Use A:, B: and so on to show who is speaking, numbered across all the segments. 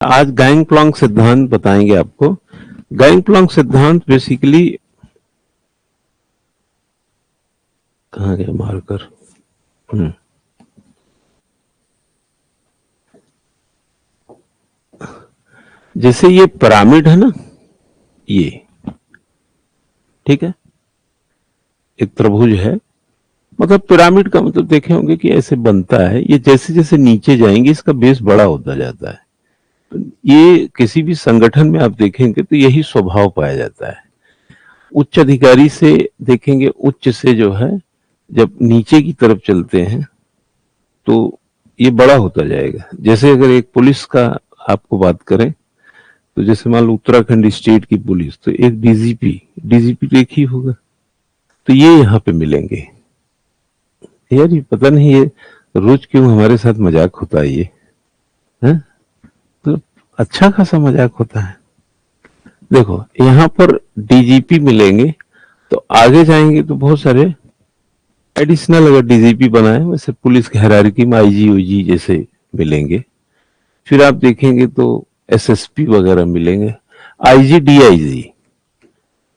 A: आज गैंग-प्लॉन्ग सिद्धांत बताएंगे आपको। गैंग-प्लॉन्ग सिद्धांत बेसिकली कहाँ गया मार्कर। जैसे ये पिरामिड है ना, ये ठीक है, एक त्रिभुज है। मतलब पिरामिड का मतलब देखे होंगे कि ऐसे बनता है, ये जैसे जैसे नीचे जाएंगे इसका बेस बड़ा होता जाता है। तो ये किसी भी संगठन में आप देखेंगे तो यही स्वभाव पाया जाता है। उच्च अधिकारी से देखेंगे, उच्च से जो है जब नीचे की तरफ चलते हैं तो ये बड़ा होता जाएगा। जैसे अगर एक पुलिस का आपको बात करें तो जैसे मान लो उत्तराखंड स्टेट की पुलिस, तो एक डीजीपी, डीजीपी तो एक ही होगा। तो ये यहाँ पे मिलेंगे। यार ये पता नहीं ये रोज क्यों हमारे साथ मजाक होता है ये है? तो अच्छा खासा मजाक होता है। देखो यहाँ पर डीजीपी मिलेंगे, तो आगे जाएंगे तो बहुत सारे एडिशनल अगर डीजीपी बनाए वैसे पुलिस की हायरार्की में आईजी ओजी जैसे मिलेंगे। फिर आप देखेंगे तो एसएसपी वगैरह मिलेंगे, आईजी डीआईजी,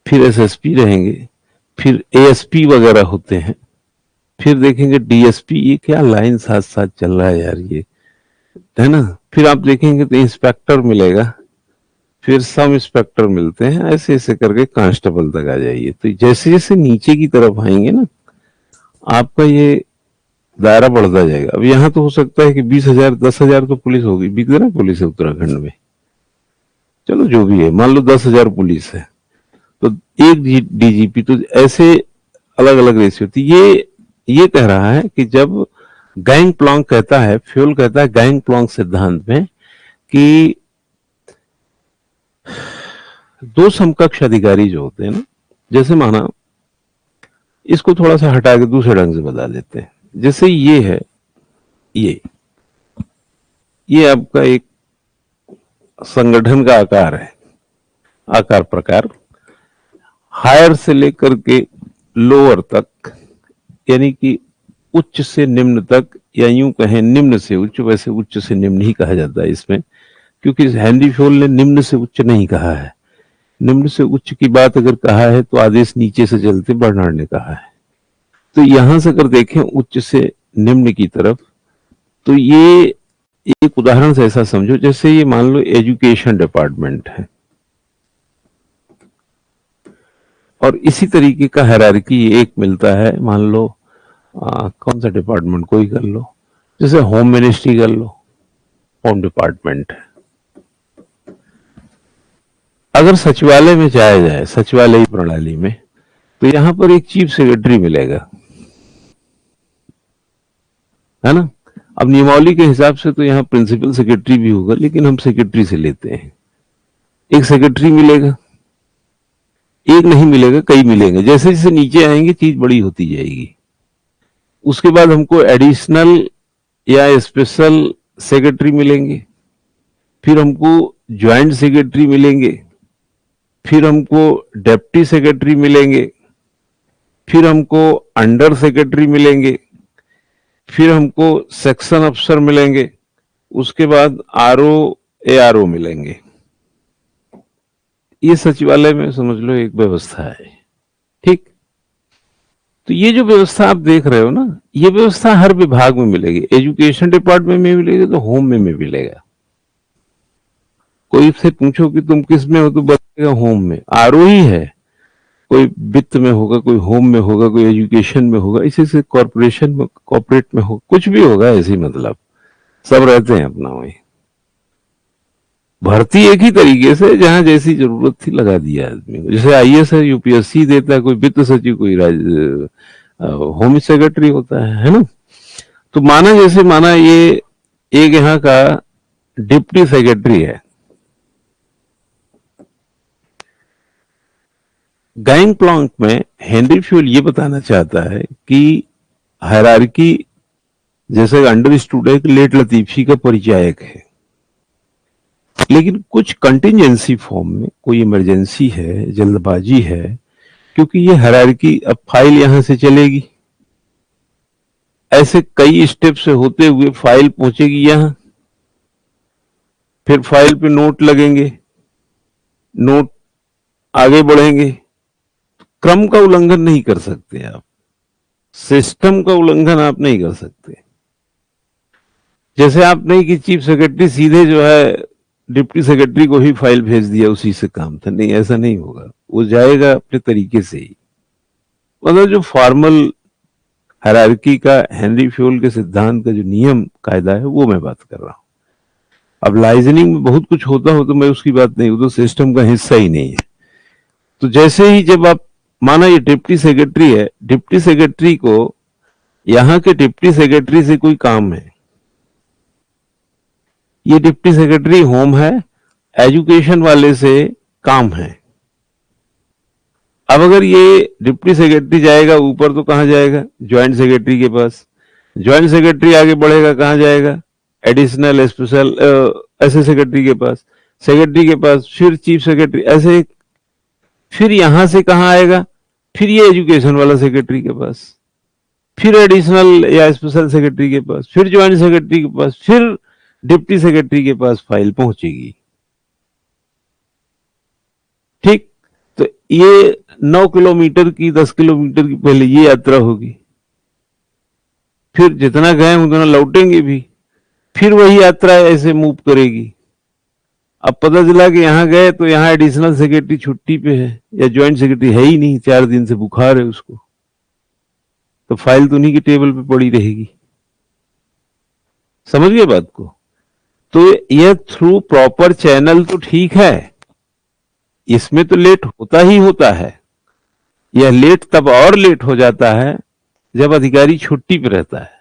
A: फिर एसएसपी रहेंगे, फिर एएसपी वगैरह होते हैं, फिर देखेंगे डीएसपी। ये क्या लाइन साथ साथ चल रहा है यार, ये है ना। फिर आप देखेंगे तो इंस्पेक्टर मिलेगा, फिर सब इंस्पेक्टर मिलते हैं, ऐसे ऐसे करके कांस्टेबल तक आ जाइए। तो जैसे जैसे नीचे की तरफ आएंगे ना, आपका ये दायरा बढ़ता जाएगा। अब यहाँ तो हो सकता है कि 20,000 10,000 तो पुलिस होगी, कितना पुलिस है उत्तराखंड में, चलो जो भी है, मान लो 10,000 पुलिस है तो एक डीजीपी, तो ऐसे अलग अलग रेशियो थी। ये कह रहा है कि जब गैंग प्लॉन्ग कहता है, फ्यूल कहता है गैंग प्लॉन्ग सिद्धांत में कि दो समकक्ष अधिकारी जो होते हैं ना, जैसे माना इसको थोड़ा सा हटा के दूसरे ढंग से बता देते हैं। जैसे ये है, ये आपका एक संगठन का आकार है, आकार प्रकार, हायर से लेकर के लोअर तक, यानी कि उच्च से निम्न तक, या यूं कहें निम्न से उच्च। वैसे उच्च से निम्न ही कहा जाता है इसमें, क्योंकि हेनरी फ्योल ने निम्न से उच्च नहीं कहा है। निम्न से उच्च की बात अगर कहा है तो आदेश नीचे से चलते बर्नार्ड ने कहा है। तो यहां से अगर देखें उच्च से निम्न की तरफ, तो ये एक उदाहरण से ऐसा समझो जैसे ये मान लो एजुकेशन डिपार्टमेंट है, और इसी तरीके का हायरार्की एक मिलता है, मान लो कौन सा डिपार्टमेंट कोई कर लो, जैसे होम मिनिस्ट्री कर लो, होम डिपार्टमेंट है। अगर सचिवालय में जाया जाए, सचिवालय प्रणाली में, तो यहां पर एक चीफ सेक्रेटरी मिलेगा, है ना। अब नियमावली के हिसाब से तो यहाँ प्रिंसिपल सेक्रेटरी भी होगा, लेकिन हम सेक्रेटरी से लेते हैं। एक सेक्रेटरी मिलेगा, एक नहीं मिलेगा, कई मिलेंगे। जैसे जैसे नीचे आएंगे चीज बड़ी होती जाएगी। उसके बाद हमको एडिशनल या स्पेशल सेक्रेटरी मिलेंगे, फिर हमको ज्वाइंट सेक्रेटरी मिलेंगे, फिर हमको डेप्टी सेक्रेटरी मिलेंगे, फिर हमको अंडर सेक्रेटरी मिलेंगे, फिर हमको सेक्शन अफसर मिलेंगे, उसके बाद आरओ एआरओ मिलेंगे। ये सचिवालय में समझ लो एक व्यवस्था है, ठीक। तो ये जो व्यवस्था आप देख रहे हो ना, ये व्यवस्था हर विभाग में मिलेगी। एजुकेशन डिपार्टमेंट में मिलेगी तो होम में मिलेगा। कोई से पूछो कि तुम किस में हो तो बताएगा होम में। आरओ ही है, कोई वित्त में होगा, कोई होम में होगा, कोई एजुकेशन में होगा, इसी से कॉर्पोरेशन में, कॉर्पोरेट में होगा, कुछ भी होगा ऐसी, मतलब सब रहते हैं अपना वही। भर्ती एक ही तरीके से, जहां जैसी जरूरत थी लगा दिया आदमी को। जैसे आईएएस है, यूपीएससी देता है, कोई वित्त सचिव, कोई होम सेक्रेटरी होता है ना। तो माना जैसे माना ये एक यहाँ का डिप्टी सेक्रेटरी है। गैंग प्लॉन्ग में हेनरी फ्यूल ये बताना चाहता है कि हायरार्की जैसे अंडरस्टूड है कि लेट लतीफी का परिचायक है, लेकिन कुछ कंटिजेंसी फॉर्म में कोई इमरजेंसी है, जल्दबाजी है, क्योंकि ये हायरार्की, अब फाइल यहां से चलेगी, ऐसे कई स्टेप से होते हुए फाइल पहुंचेगी यहां, फिर फाइल पे नोट लगेंगे, नोट आगे बढ़ेंगे। क्रम का उल्लंघन नहीं कर सकते आप, सिस्टम का उल्लंघन आप नहीं कर सकते। जैसे आप नहीं कि चीफ सेक्रेटरी सीधे जो है डिप्टी सेक्रेटरी को ही फाइल भेज दिया, उसी से काम था, नहीं, ऐसा नहीं होगा। वो जाएगा अपने तरीके से ही। मतलब जो फॉर्मल हायरार्की का, हेनरी फ्योल के सिद्धांत का जो नियम कायदा है, वो मैं बात कर रहा हूं। अब लाइजनिंग में बहुत कुछ होता हो तो मैं उसकी बात नहीं, वो तो सिस्टम का हिस्सा ही नहीं है। तो जैसे ही जब आप माना ये डिप्टी सेक्रेटरी है, डिप्टी सेक्रेटरी को यहां के डिप्टी सेक्रेटरी से कोई काम है, ये डिप्टी सेक्रेटरी होम है, एजुकेशन वाले से काम है। अब अगर ये डिप्टी सेक्रेटरी जाएगा ऊपर तो कहां जाएगा? ज्वाइंट सेक्रेटरी के पास। ज्वाइंट सेक्रेटरी आगे बढ़ेगा, कहां जाएगा? एडिशनल स्पेशल ऐसे सेक्रेटरी के पास, सेक्रेटरी के पास, फिर चीफ सेक्रेटरी, ऐसे। फिर यहां से कहां आएगा? फिर ये एजुकेशन वाला सेक्रेटरी के पास, फिर एडिशनल या स्पेशल सेक्रेटरी के पास, फिर ज्वाइंट सेक्रेटरी के पास, फिर डिप्टी सेक्रेटरी के पास फाइल पहुंचेगी। ठीक, तो ये 9 किलोमीटर की, 10 किलोमीटर की पहले ये यात्रा होगी, फिर जितना गए उतना लौटेंगे भी, फिर वही यात्रा ऐसे मूव करेगी। अब पता चला कि यहां गए तो यहां एडिशनल सेक्रेटरी छुट्टी पे है, या ज्वाइंट सेक्रेटरी है ही नहीं, 4 दिन से बुखार है उसको, तो फाइल तो उन्हीं की टेबल पे पड़ी रहेगी। समझ गए बात को? तो यह थ्रू प्रॉपर चैनल तो ठीक है, इसमें तो लेट होता ही होता है। यह लेट तब और लेट हो जाता है जब अधिकारी छुट्टी पे रहता है।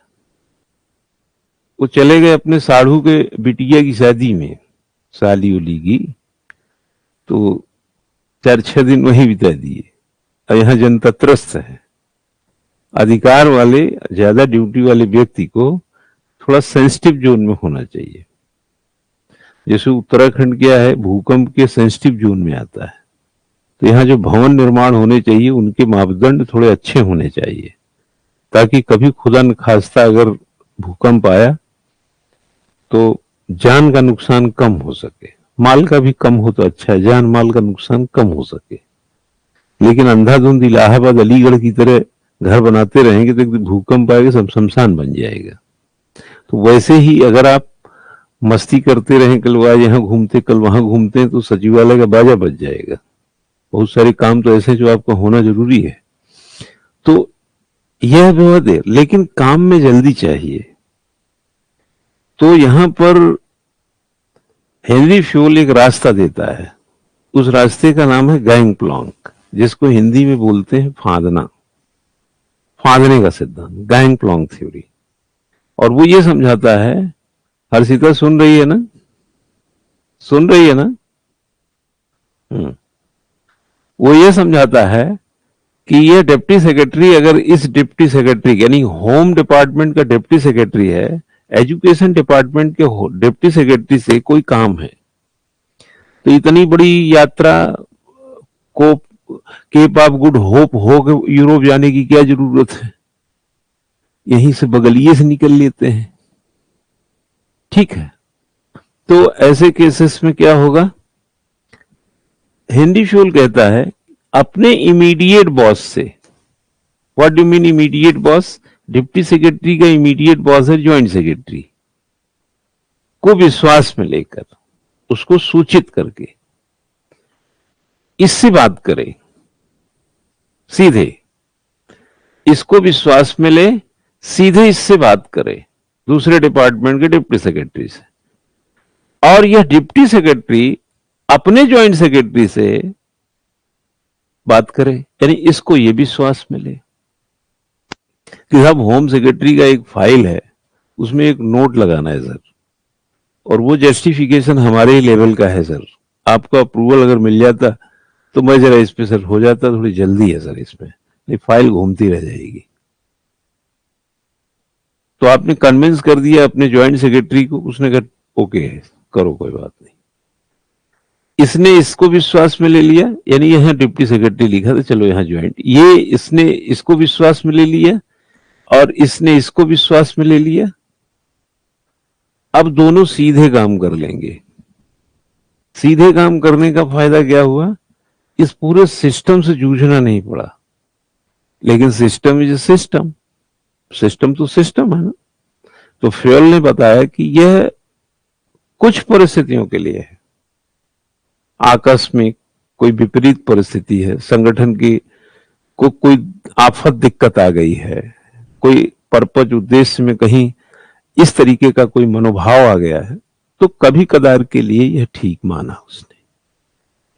A: वो चले गए अपने साढ़ू के बिटिया की शादी में, साली उली की, तो 4-6 दिन वहीं बिता दिए। और यहां जनता त्रस्त है। अधिकार वाले, ज्यादा ड्यूटी वाले व्यक्ति को थोड़ा सेंसिटिव जोन में होना चाहिए। जैसे उत्तराखंड क्या है, भूकंप के सेंसिटिव जोन में आता है। तो यहाँ जो भवन निर्माण होने चाहिए उनके मापदंड थोड़े अच्छे होने चाहिए, ताकि कभी खुदा न खास्ता अगर भूकंप आया तो जान का नुकसान कम हो सके। माल का भी कम हो तो अच्छा है, जान माल का नुकसान कम हो सके। लेकिन अंधाधुंध इलाहाबाद अलीगढ़ की तरह घर बनाते रहेंगे तो भूकंप आएगा, सब शमशान बन जाएगा। तो वैसे ही अगर आप मस्ती करते रहें, कल आज यहाँ घूमते कल वहां घूमते, तो सचिवालय का बाजा बज जाएगा। बहुत सारे काम तो ऐसे जो आपका होना जरूरी है। तो यह बहुत है, लेकिन काम में जल्दी चाहिए। तो यहां पर हेनरी फ्योल एक रास्ता देता है। उस रास्ते का नाम है गैंग प्लॉन्क, जिसको हिंदी में बोलते हैं फांदना, फांदने का सिद्धांत, गैंग प्लॉन्क थ्योरी। और वो ये समझाता है, हर्षिता सुन रही है ना? सुन रही है ना? वो ये समझाता है कि ये डिप्टी सेक्रेटरी अगर इस डिप्टी सेक्रेटरी यानी होम डिपार्टमेंट का डिप्टी सेक्रेटरी है, एजुकेशन डिपार्टमेंट के डिप्टी सेक्रेटरी से कोई काम है, तो इतनी बड़ी यात्रा को केप ऑफ गुड होप हो यूरोप जाने की क्या जरूरत है? यहीं से बगलिए से निकल लेते हैं। ठीक है, तो ऐसे केसेस में क्या होगा? हेनरी फ्योल कहता है अपने इमीडिएट बॉस से, what do mean immediate boss? Deputy secretary का इमीडिएट बॉस है ज्वाइंट सेक्रेटरी, को विश्वास में लेकर उसको सूचित करके इससे बात करें सीधे, इसको विश्वास में ले, सीधे इससे बात करें दूसरे डिपार्टमेंट के डिप्टी सेक्रेटरी से। और यह डिप्टी सेक्रेटरी अपने ज्वाइंट सेक्रेटरी से बात करे, यानी इसको यह विश्वास मिले कि साहब होम सेक्रेटरी का एक फाइल है, उसमें एक नोट लगाना है सर, और वो जस्टिफिकेशन हमारे ही लेवल का है सर, आपका अप्रूवल अगर मिल जाता तो मैं जरा इस पे सर हो जाता, थोड़ी जल्दी है सर इसमें, नहीं फाइल घूमती रह जाएगी। तो आपने कन्विंस कर दिया अपने ज्वाइंट सेक्रेटरी को, उसने कहा ओके करो कोई बात नहीं, इसने इसको विश्वास में ले लिया, यानी यहां डिप्टी सेक्रेटरी लिखा था, चलो यहां ज्वाइंट, ये इसने इसको विश्वास में ले लिया और इसने इसको विश्वास में ले लिया। अब दोनों सीधे काम कर लेंगे, सीधे काम करने का फायदा क्या हुआ, इस पूरे सिस्टम से जूझना नहीं पड़ा। लेकिन सिस्टम इज सिस्टम, सिस्टम तो सिस्टम है ना। तो फ्योल ने बताया कि यह कुछ परिस्थितियों के लिए है, आकस्मिक कोई विपरीत परिस्थिति है, संगठन की को कोई आफत दिक्कत आ गई है, कोई पर्पज उद्देश्य में कहीं इस तरीके का कोई मनोभाव आ गया है, तो कभी कदार के लिए यह ठीक माना उसने।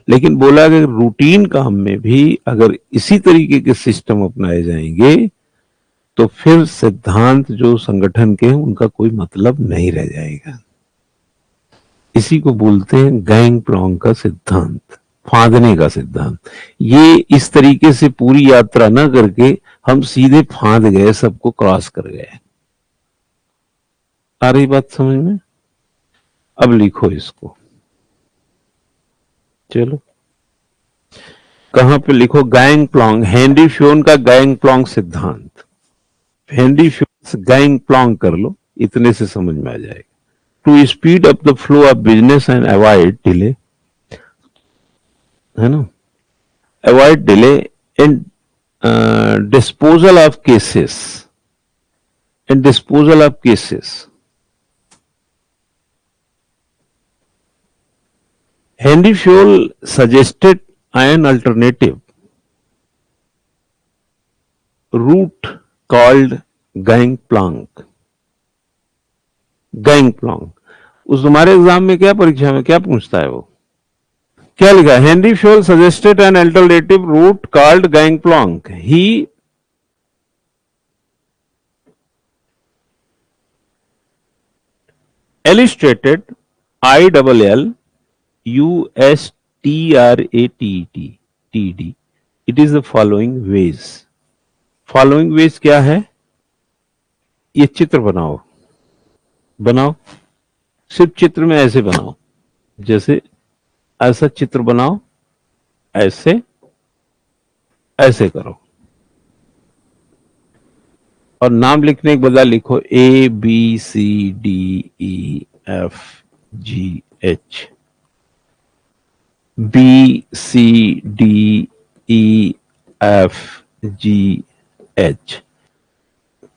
A: लेकिन बोला कि रूटीन काम में भी अगर इसी तरीके के सिस्टम अपनाए जाएंगे तो फिर सिद्धांत जो संगठन के हैं उनका कोई मतलब नहीं रह जाएगा। इसी को बोलते हैं गैंग प्लॉन्ग का सिद्धांत, फांदने का सिद्धांत। ये इस तरीके से पूरी यात्रा ना करके हम सीधे फांद गए, सबको क्रॉस कर गए। आ रही बात समझ में? अब लिखो इसको, चलो कहां पे लिखो, गैंग प्लॉन्ग, हेनरी फ्योन का गैंग प्लॉन्ग सिद्धांत। हेनरी फ्योन गैंग प्लॉन्ग कर लो, इतने से समझ में आ जाएगा। To speed up the flow of business and avoid delay, है ना, avoid delay in disposal of cases and disposal of cases. Henry Fayol suggested an alternative route called gangplank. गैंगप्लॉन्ग, उस तुम्हारे एग्जाम में क्या, परीक्षा में क्या पूछता है, वो क्या लिखा? Henri Fayol suggested an alternative route called gangplank. He illustrated ILLUSTRATED, it is the following ways. Following ways क्या है? ये चित्र बनाओ, बनाओ, सिर्फ चित्र में ऐसे बनाओ, जैसे ऐसा चित्र बनाओ, ऐसे ऐसे करो, और नाम लिखने के बजाय लिखो ABCDEFGH, BCDEFGH,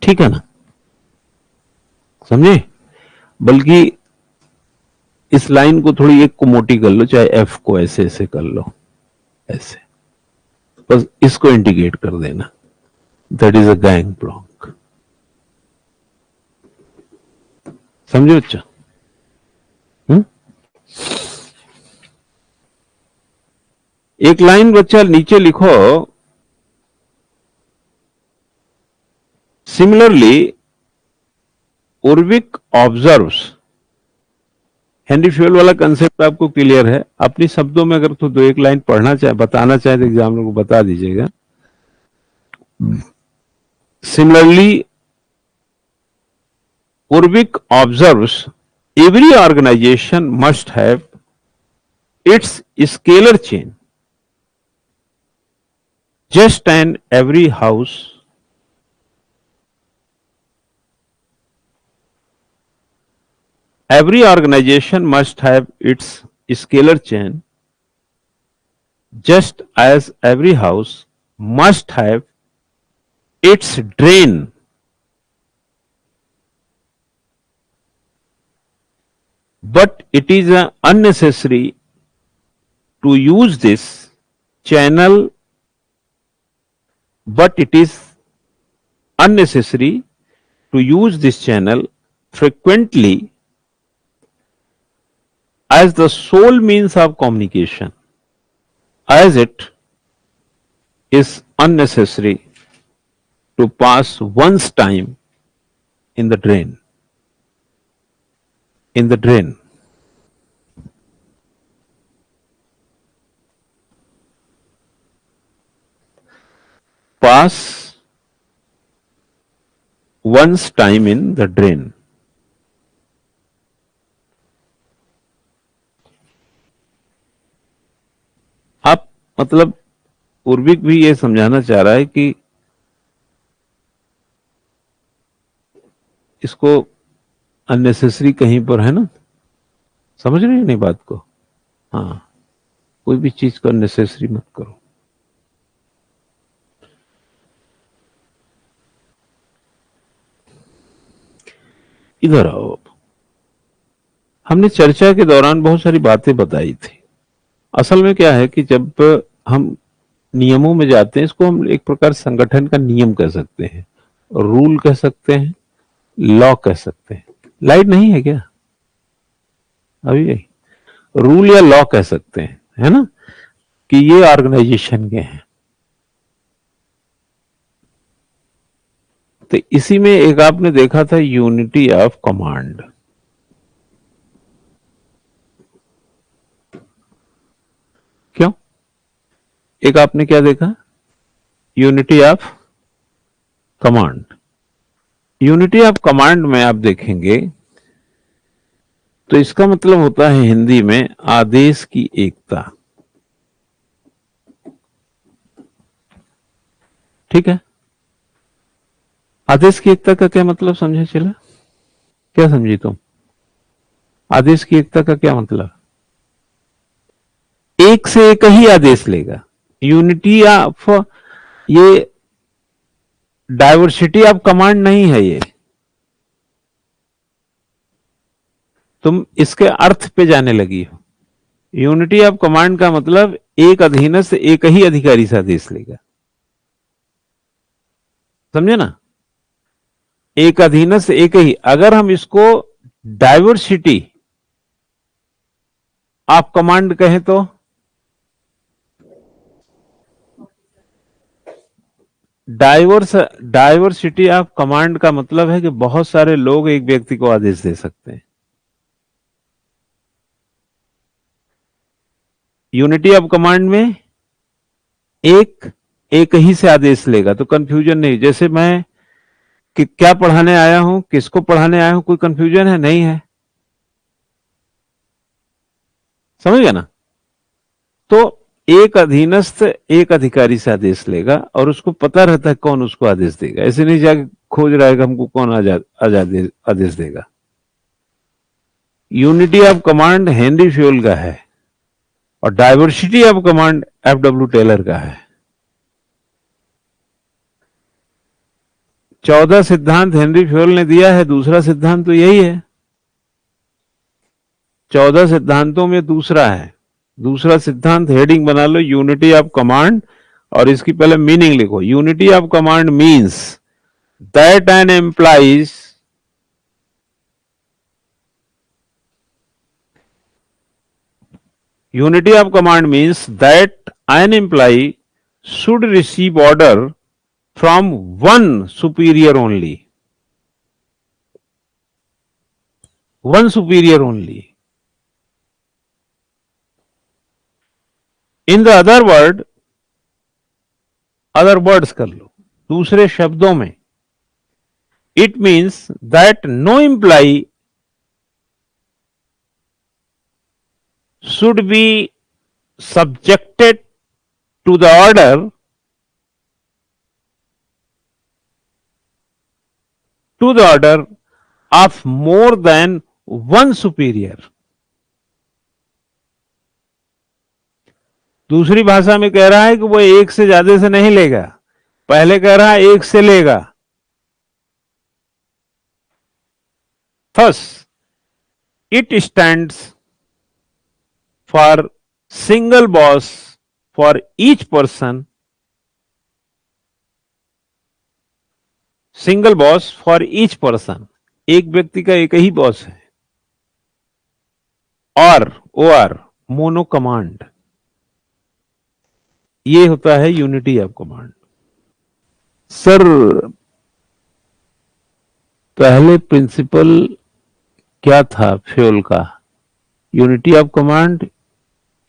A: ठीक है ना, समझे? बल्कि इस लाइन को थोड़ी एक को मोटी कर लो, चाहे एफ को ऐसे ऐसे कर लो, ऐसे, बस इसको इंडिकेट कर देना, दैट इज अ गैंग प्लॉन्क। समझे बच्चा? एक लाइन बच्चा नीचे लिखो, similarly Urwick observes. Henry Fayol वाला कंसेप्ट आपको क्लियर है? अपनी शब्दों में अगर तो दो एक लाइन पढ़ना चाहे, बताना चाहे, तो एग्जामिनर को बता दीजिएगा। Similarly Urwick observes every organization must have its scalar chain, just and every house every organization must have its scalar chain, just as every house must have its drain. But it is unnecessary to use this channel, but it is unnecessary to use this channel frequently as the sole means of communication, as it is unnecessary to pass one's time in the drain. In the drain. Pass one's time in the drain. आप मतलब उर्विक भी ये समझाना चाह रहा है कि इसको अननेसेसरी कहीं पर, है ना, समझ रहे हैं नहीं बात को? हाँ, कोई भी चीज को नेसेसरी मत करो। इधर आओ। अब हमने चर्चा के दौरान बहुत सारी बातें बताई थी। असल में क्या है कि जब हम नियमों में जाते हैं, इसको हम एक प्रकार संगठन का नियम कह सकते हैं, रूल कह सकते हैं, लॉ कह सकते हैं। लाइट नहीं है क्या अभी? रूल या लॉ कह सकते हैं, है ना, कि ये ऑर्गेनाइजेशन के हैं। तो इसी में एक आपने देखा था यूनिटी ऑफ कमांड। क्यों? एक आपने क्या देखा? Unity of command. Unity of command में आप देखेंगे तो इसका मतलब होता है हिंदी में आदेश की एकता। ठीक है? आदेश की एकता का क्या मतलब समझे चला? क्या समझी तुम? आदेश की एकता का क्या मतलब? एक से एक ही आदेश लेगा। यूनिटी ऑफ, ये डाइवर्सिटी ऑफ कमांड नहीं है। ये तुम इसके अर्थ पे जाने लगी हो। यूनिटी ऑफ कमांड का मतलब एक अधीनस्थ एक ही अधिकारी से आदेश लेगा। समझे ना? एक अधीनस्थ एक ही। अगर हम इसको डाइवर्सिटी ऑफ कमांड कहें तो डाइवर्सिटी ऑफ कमांड का मतलब है कि बहुत सारे लोग एक व्यक्ति को आदेश दे सकते हैं। यूनिटी ऑफ कमांड में एक ही से आदेश लेगा तो कंफ्यूजन नहीं। जैसे मैं कि क्या पढ़ाने आया हूं, किसको पढ़ाने आया हूं, कोई कंफ्यूजन है? नहीं है। समझ गया ना? तो एक अधीनस्थ एक अधिकारी से आदेश लेगा और उसको पता रहता है कौन उसको आदेश देगा। ऐसे नहीं जाके खोज रहा है कि हमको कौन आदेश देगा। Unity of command Henri Fayol का है और diversity of command F W. Taylor का है। 14 सिद्धांत हेनरी फ्यूल ने दिया है, दूसरा सिद्धांत तो यही है। 14 सिद्धांतों में दूसरा है। दूसरा सिद्धांत हेडिंग बना लो यूनिटी ऑफ कमांड और इसकी पहले मीनिंग लिखो। Unity of command means that an employees unity of command means that an employee should receive order from one superior only. One superior only. In the other word, other words कर लो, दूसरे शब्दों में it means that no employee should be subjected to the order of more than one superior. दूसरी भाषा में कह रहा है कि वो एक से ज्यादा से नहीं लेगा। पहले कह रहा है एक से लेगा। Thus, it stands for single boss for each person, single boss for each person, एक व्यक्ति का एक ही बॉस है। और ओआर मोनो कमांड, ये होता है यूनिटी ऑफ कमांड। सर पहले प्रिंसिपल क्या था फ्यूल का? यूनिटी ऑफ कमांड,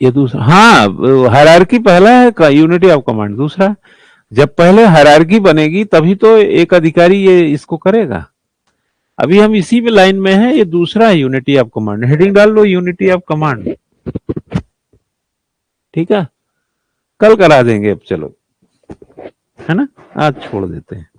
A: ये दूसरा। हाँ, हायरार्की पहला है का, यूनिटी ऑफ कमांड दूसरा। जब पहले हायरार्की बनेगी तभी तो एक अधिकारी ये इसको करेगा। अभी हम इसी में लाइन में है, ये दूसरा है यूनिटी ऑफ कमांड। हेडिंग डाल लो यूनिटी ऑफ कमांड। ठीक है, कल करा देंगे। अब चलो, है ना, आज छोड़ देते हैं।